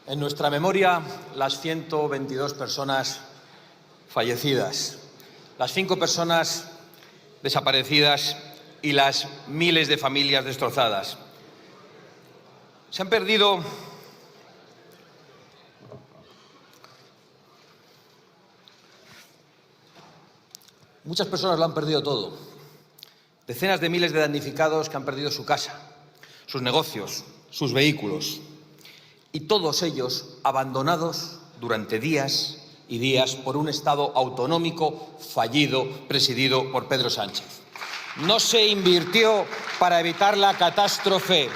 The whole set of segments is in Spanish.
En nuestra memoria, las 122 personas fallecidas, las 5 personas desaparecidas y las miles de familias destrozadas. Se han perdido muchas personas, lo han perdido todo. Decenas de miles de damnificados que han perdido su casa, sus negocios, sus vehículos. Y todos ellos abandonados durante días y días por un Estado autonómico fallido, presidido por Pedro Sánchez. No se invirtió para evitar la catástrofe.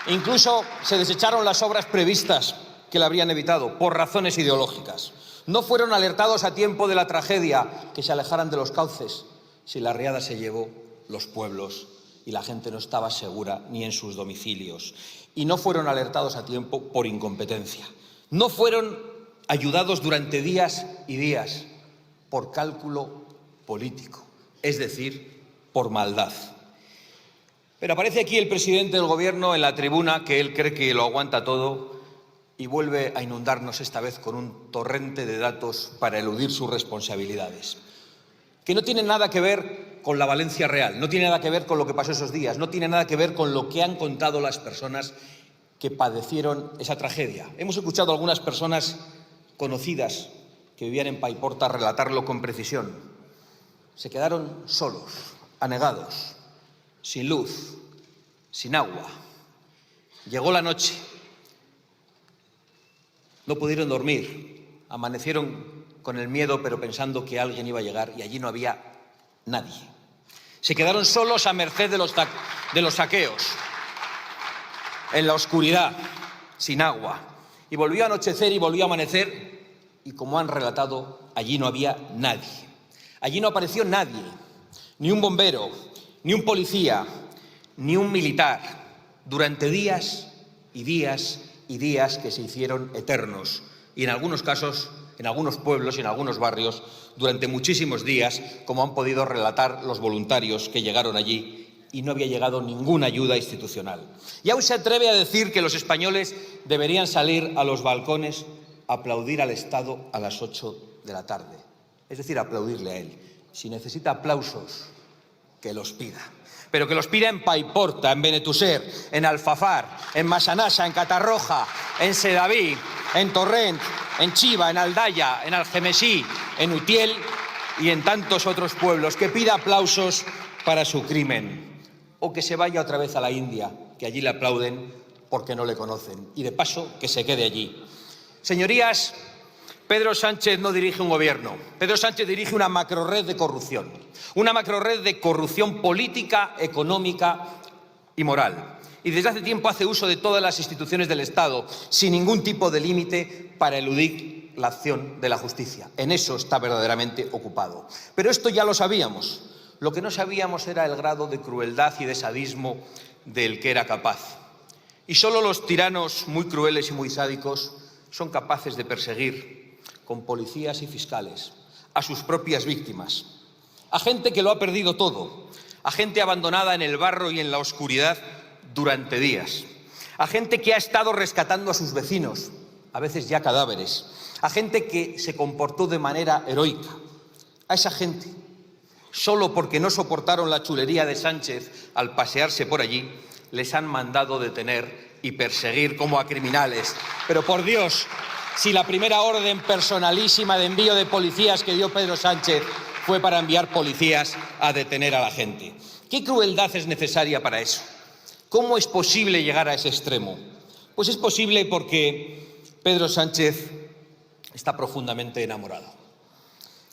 Incluso se desecharon las obras previstas que la habrían evitado por razones ideológicas. No fueron alertados a tiempo de la tragedia, que se alejaran de los cauces. Si la riada se llevó los pueblos y la gente no estaba segura ni en sus domicilios. Y no fueron alertados a tiempo por incompetencia. No fueron ayudados durante días y días por cálculo político, es decir, por maldad. Pero aparece aquí el presidente del Gobierno en la tribuna, que él cree que lo aguanta todo, y vuelve a inundarnos esta vez con un torrente de datos para eludir sus responsabilidades, que no tienen nada que ver con la Valencia real, no tiene nada que ver con lo que pasó esos días, no tiene nada que ver con lo que han contado las personas que padecieron esa tragedia. Hemos escuchado a algunas personas conocidas que vivían en Paiporta relatarlo con precisión. Se quedaron solos, anegados, sin luz, sin agua. Llegó la noche, no pudieron dormir, amanecieron con el miedo, pero pensando que alguien iba a llegar, y allí no había nadie. Se quedaron solos a merced de los saqueos, en la oscuridad, sin agua. Y volvió a anochecer y volvió a amanecer, y como han relatado, allí no había nadie. Allí no apareció nadie, ni un bombero, ni un policía, ni un militar, durante días y días y días que se hicieron eternos. Y en algunos casos, en algunos pueblos y en algunos barrios, durante muchísimos días, como han podido relatar los voluntarios que llegaron allí, y no había llegado ninguna ayuda institucional. Y aún se atreve a decir que los españoles deberían salir a los balcones a aplaudir al Estado a las 8 de la tarde. Es decir, aplaudirle a él. Si necesita aplausos, que los pida. Pero que los pida en Paiporta, en Benetússer, en Alfafar, en Massanassa, en Catarroja, en Sedaví, en Torrent, en Chiva, en Aldaya, en Algemesí, en Utiel y en tantos otros pueblos. Que pida aplausos para su crimen. O que se vaya otra vez a la India, que allí le aplauden porque no le conocen. Y de paso, que se quede allí. Señorías, Pedro Sánchez no dirige un gobierno. Pedro Sánchez dirige una macrorred de corrupción. Una macrorred de corrupción política, económica y moral. Y desde hace tiempo hace uso de todas las instituciones del Estado, sin ningún tipo de límite, para eludir la acción de la justicia. En eso está verdaderamente ocupado. Pero esto ya lo sabíamos. Lo que no sabíamos era el grado de crueldad y de sadismo del que era capaz. Y solo los tiranos muy crueles y muy sádicos son capaces de perseguir con policías y fiscales a sus propias víctimas, a gente que lo ha perdido todo, a gente abandonada en el barro y en la oscuridad durante días, a gente que ha estado rescatando a sus vecinos, a veces ya cadáveres, a gente que se comportó de manera heroica. A esa gente, solo porque no soportaron la chulería de Sánchez al pasearse por allí, les han mandado detener y perseguir como a criminales. Pero por Dios, si la primera orden personalísima de envío de policías que dio Pedro Sánchez fue para enviar policías a detener a la gente. ¿Qué crueldad es necesaria para eso? ¿Cómo es posible llegar a ese extremo? Pues es posible porque Pedro Sánchez está profundamente enamorado.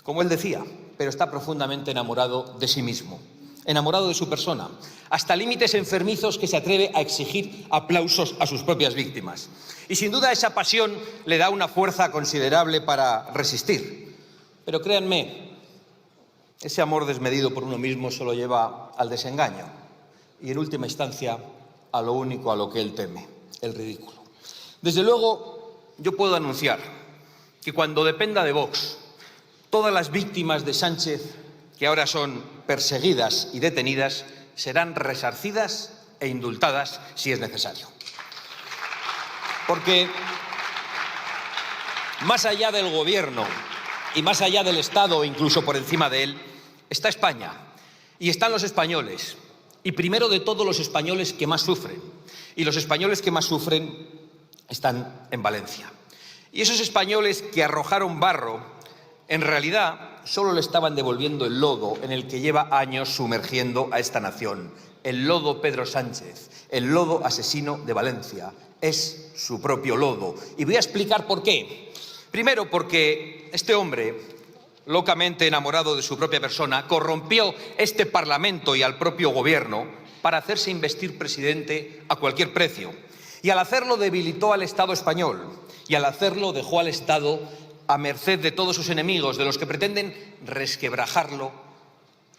Como él decía, pero está profundamente enamorado de sí mismo, enamorado de su persona, hasta límites enfermizos que se atreve a exigir aplausos a sus propias víctimas. Y sin duda esa pasión le da una fuerza considerable para resistir. Pero créanme, ese amor desmedido por uno mismo solo lleva al desengaño y en última instancia a lo único a lo que él teme, el ridículo. Desde luego, yo puedo anunciar que cuando dependa de Vox, todas las víctimas de Sánchez que ahora son perseguidas y detenidas serán resarcidas e indultadas si es necesario. Porque más allá del gobierno y más allá del Estado, incluso por encima de él, está España y están los españoles. Y primero de todo los españoles que más sufren. Y los españoles que más sufren están en Valencia. Y esos españoles que arrojaron barro, en realidad solo le estaban devolviendo el lodo en el que lleva años sumergiendo a esta nación. El lodo Pedro Sánchez, el lodo asesino de Valencia, es su propio lodo. Y voy a explicar por qué. Primero, porque este hombre, locamente enamorado de su propia persona, corrompió este Parlamento y al propio Gobierno para hacerse investir presidente a cualquier precio. Y al hacerlo debilitó al Estado español y al hacerlo dejó al Estado a merced de todos sus enemigos, de los que pretenden resquebrajarlo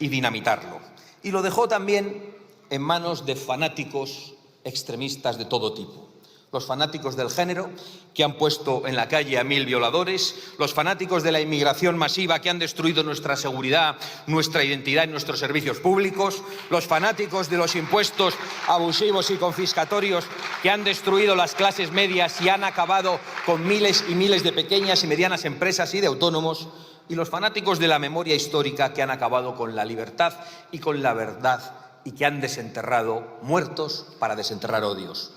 y dinamitarlo. Y lo dejó también en manos de fanáticos extremistas de todo tipo. Los fanáticos del género, que han puesto en la calle a 1000 violadores, los fanáticos de la inmigración masiva, que han destruido nuestra seguridad, nuestra identidad y nuestros servicios públicos, los fanáticos de los impuestos abusivos y confiscatorios, que han destruido las clases medias y han acabado con miles y miles de pequeñas y medianas empresas y de autónomos, y los fanáticos de la memoria histórica, que han acabado con la libertad y con la verdad y que han desenterrado muertos para desenterrar odios.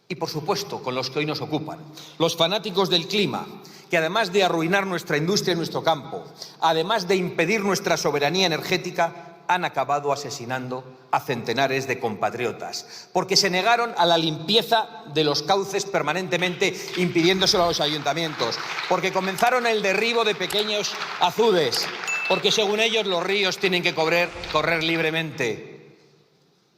Y, por supuesto, con los que hoy nos ocupan, los fanáticos del clima, que además de arruinar nuestra industria y nuestro campo, además de impedir nuestra soberanía energética, han acabado asesinando a centenares de compatriotas, porque se negaron a la limpieza de los cauces permanentemente impidiéndoselo a los ayuntamientos, porque comenzaron el derribo de pequeños azudes, porque según ellos los ríos tienen que correr libremente,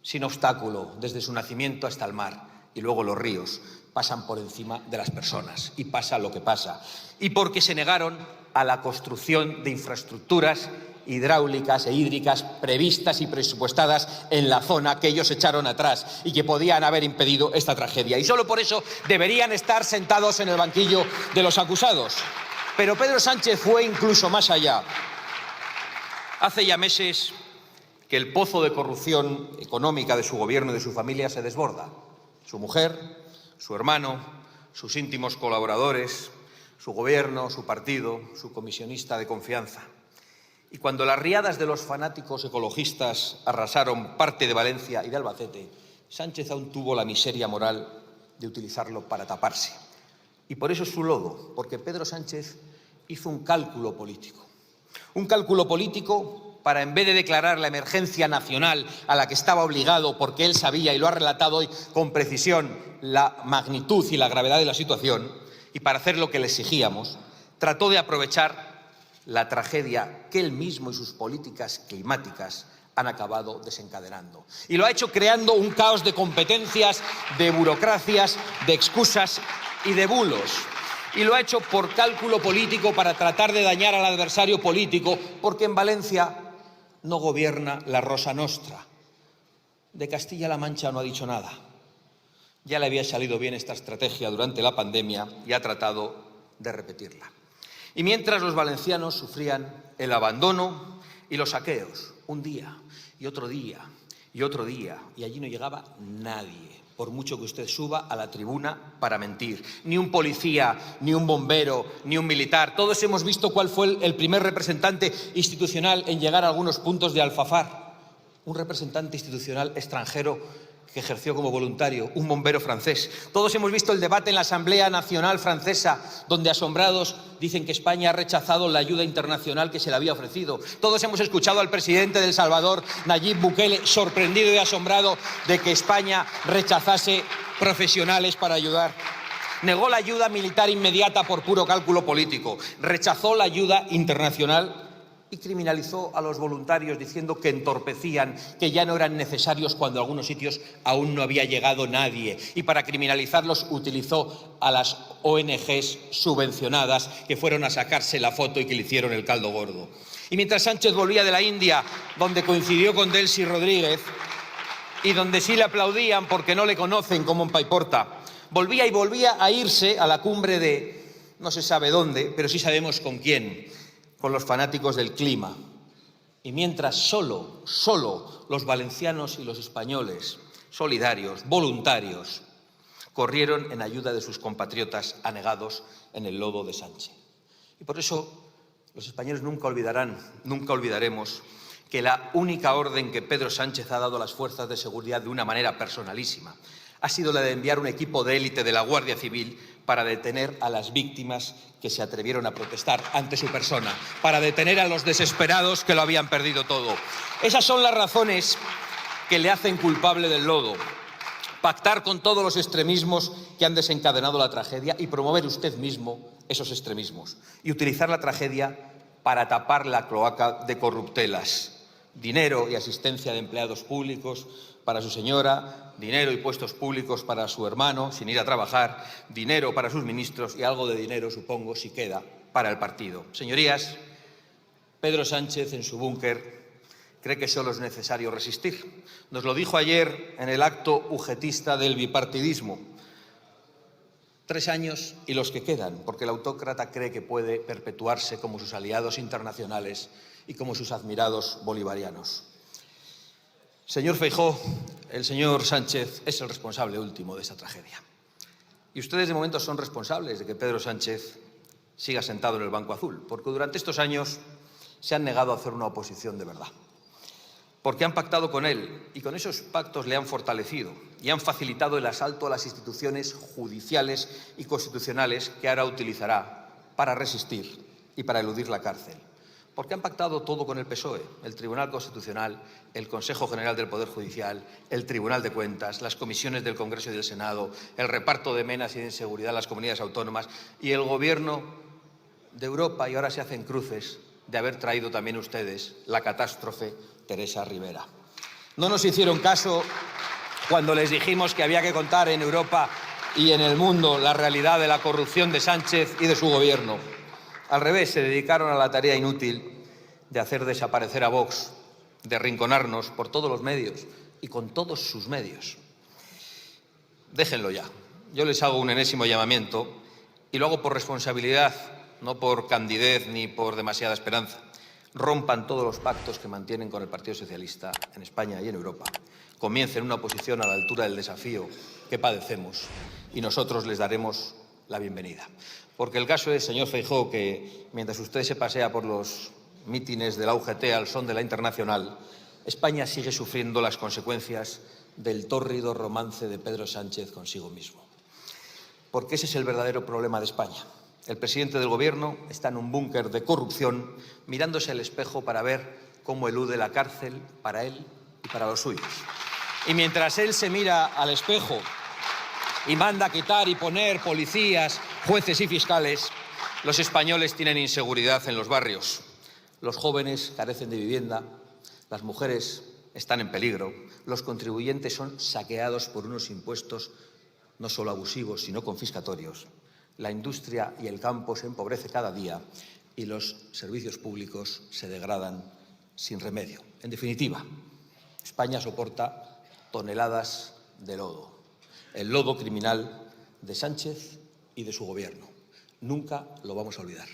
sin obstáculo, desde su nacimiento hasta el mar. Y luego los ríos pasan por encima de las personas y pasa lo que pasa. Y porque se negaron a la construcción de infraestructuras hidráulicas e hídricas previstas y presupuestadas en la zona que ellos echaron atrás y que podían haber impedido esta tragedia. Y solo por eso deberían estar sentados en el banquillo de los acusados. Pero Pedro Sánchez fue incluso más allá. Hace ya meses que el pozo de corrupción económica de su gobierno y de su familia se desborda. Su mujer, su hermano, sus íntimos colaboradores, su gobierno, su partido, su comisionista de confianza. Y cuando las riadas de los fanáticos ecologistas arrasaron parte de Valencia y de Albacete, Sánchez aún tuvo la miseria moral de utilizarlo para taparse. Y por eso es su lodo, porque Pedro Sánchez hizo un cálculo político. Un cálculo político para, en vez de declarar la emergencia nacional a la que estaba obligado, porque él sabía, y lo ha relatado hoy con precisión, la magnitud y la gravedad de la situación, y para hacer lo que le exigíamos, trató de aprovechar la tragedia que él mismo y sus políticas climáticas han acabado desencadenando. Y lo ha hecho creando un caos de competencias, de burocracias, de excusas y de bulos. Y lo ha hecho por cálculo político para tratar de dañar al adversario político, porque en Valencia no gobierna la Rosa Nostra. De Castilla-La Mancha no ha dicho nada. Ya le había salido bien esta estrategia durante la pandemia y ha tratado de repetirla. Y mientras los valencianos sufrían el abandono y los saqueos, un día y otro día y otro día, y allí no llegaba nadie, por mucho que usted suba a la tribuna para mentir. Ni un policía, ni un bombero, ni un militar. Todos hemos visto cuál fue el primer representante institucional en llegar a algunos puntos de Alfafar. Un representante institucional extranjero que ejerció como voluntario, un bombero francés. Todos hemos visto el debate en la Asamblea Nacional Francesa, donde asombrados dicen que España ha rechazado la ayuda internacional que se le había ofrecido. Todos hemos escuchado al presidente de El Salvador, Nayib Bukele, sorprendido y asombrado de que España rechazase profesionales para ayudar. Negó la ayuda militar inmediata por puro cálculo político. Rechazó la ayuda internacional y criminalizó a los voluntarios diciendo que entorpecían, que ya no eran necesarios cuando a algunos sitios aún no había llegado nadie. Y para criminalizarlos utilizó a las ONGs subvencionadas que fueron a sacarse la foto y que le hicieron el caldo gordo. Y mientras Sánchez volvía de la India, donde coincidió con Delcy Rodríguez y donde sí le aplaudían porque no le conocen como en Paiporta, volvía a irse a la cumbre de no se sabe dónde, pero sí sabemos con quién, con los fanáticos del clima. Y mientras solo los valencianos y los españoles, solidarios, voluntarios, corrieron en ayuda de sus compatriotas anegados en el lodo de Sánchez. Y por eso los españoles nunca olvidaremos que la única orden que Pedro Sánchez ha dado a las fuerzas de seguridad de una manera personalísima ha sido la de enviar un equipo de élite de la Guardia Civil para detener a las víctimas que se atrevieron a protestar ante su persona, para detener a los desesperados que lo habían perdido todo. Esas son las razones que le hacen culpable del lodo. Pactar con todos los extremismos que han desencadenado la tragedia y promover usted mismo esos extremismos. Y utilizar la tragedia para tapar la cloaca de corruptelas. Dinero y asistencia de empleados públicos para su señora, dinero y puestos públicos para su hermano sin ir a trabajar, dinero para sus ministros y algo de dinero, supongo, si queda, para el partido. Señorías, Pedro Sánchez en su búnker cree que solo es necesario resistir. Nos lo dijo ayer en el acto ujetista del bipartidismo. 3 años y los que quedan, porque el autócrata cree que puede perpetuarse como sus aliados internacionales y como sus admirados bolivarianos. Señor Feijóo, el señor Sánchez es el responsable último de esta tragedia. Y ustedes de momento son responsables de que Pedro Sánchez siga sentado en el banco azul, porque durante estos años se han negado a hacer una oposición de verdad. Porque han pactado con él y con esos pactos le han fortalecido y han facilitado el asalto a las instituciones judiciales y constitucionales que ahora utilizará para resistir y para eludir la cárcel. Porque han pactado todo con el PSOE, el Tribunal Constitucional, el Consejo General del Poder Judicial, el Tribunal de Cuentas, las comisiones del Congreso y del Senado, el reparto de menas y de inseguridad en las comunidades autónomas y el Gobierno de Europa, y ahora se hacen cruces de haber traído también ustedes la catástrofe Teresa Rivera. No nos hicieron caso cuando les dijimos que había que contar en Europa y en el mundo la realidad de la corrupción de Sánchez y de su gobierno. Al revés, se dedicaron a la tarea inútil de hacer desaparecer a Vox, de arrinconarnos por todos los medios y con todos sus medios. Déjenlo ya. Yo les hago un enésimo llamamiento y lo hago por responsabilidad, no por candidez ni por demasiada esperanza. Rompan todos los pactos que mantienen con el Partido Socialista en España y en Europa. Comiencen una oposición a la altura del desafío que padecemos y nosotros les daremos la bienvenida. Porque el caso es, señor Feijóo, que mientras usted se pasea por los mítines de la UGT al son de la Internacional, España sigue sufriendo las consecuencias del tórrido romance de Pedro Sánchez consigo mismo. Porque ese es el verdadero problema de España. El presidente del Gobierno está en un búnker de corrupción, mirándose al espejo para ver cómo elude la cárcel para él y para los suyos. Y mientras él se mira al espejo y manda quitar y poner policías, jueces y fiscales, los españoles tienen inseguridad en los barrios. Los jóvenes carecen de vivienda, las mujeres están en peligro, los contribuyentes son saqueados por unos impuestos no solo abusivos, sino confiscatorios. La industria y el campo se empobrece cada día y los servicios públicos se degradan sin remedio. En definitiva, España soporta toneladas de lodo, el lodo criminal de Sánchez y de su gobierno. Nunca lo vamos a olvidar.